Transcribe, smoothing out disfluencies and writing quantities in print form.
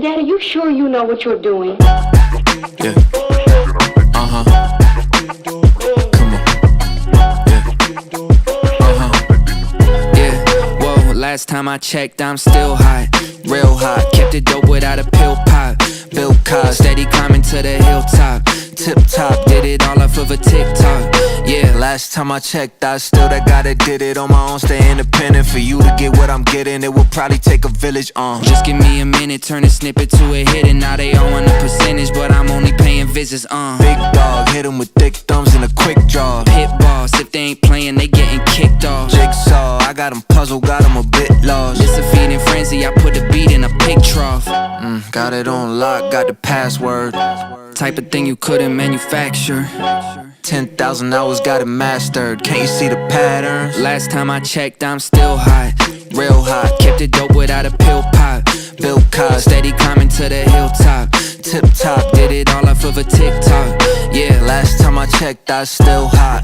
Daddy, you sure you know what you're doing? Yeah. Uh-huh. Come on. Yeah. Uh-huh. Yeah. Whoa, last time I checked, I'm still hot. Real hot. Kept it dope without a pill pop. Bill Cosby, steady climbing to the hilltop. Tip top, did it all off of a TikTok. Yeah, last time I checked, I still that guy that did it on my own. Stay independent. For you to get what I'm getting, it would probably take a village. Just give me a minute, turn a snippet to a hit, and now they all want a percentage, but I'm only paying visits. Big dog, hit 'em with thick thumbs and a quick draw. Pit boss, if they ain't playing, they getting kicked off. Jigsaw, I got 'em puzzled, got 'em a bit lost. It's a feeding frenzy, I put the beat in a pig trough. Got it on lock, got the password. Type of thing you couldn't manufacture. 10,000 hours, got it mastered. Can't you see the patterns? Last time I checked, I'm still hot. Real hot, kept it dope without a pill pop. Bill Cosby, steady climbing to the hilltop. Tip top, did it all off of a TikTok. Yeah, last time I checked, I still hot.